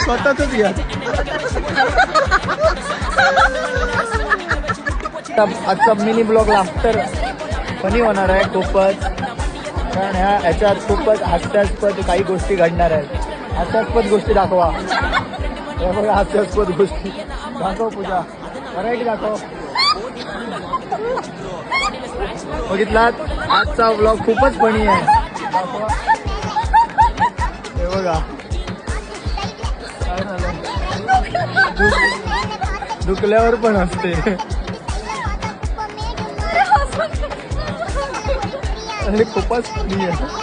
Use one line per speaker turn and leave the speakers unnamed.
स्वतःच घ्या. आजचा मिनी ब्लॉग लाफ्टर फनी होणार आहे खूपच, कारण ह्याच्यात खूपच हास्यास्पद काही गोष्टी घडणार आहेत. हास्यास्पद गोष्टी दाखवा. हे बघा हास्यास्पद गोष्टी दाखव. पूजा व्हरायटी दाखव. बघितलात आजचा ब्लॉग खूपच फनी आहे. हे बघा काय झालं, दुखल्यावर पण असते. आणि खूपच फनी आहे.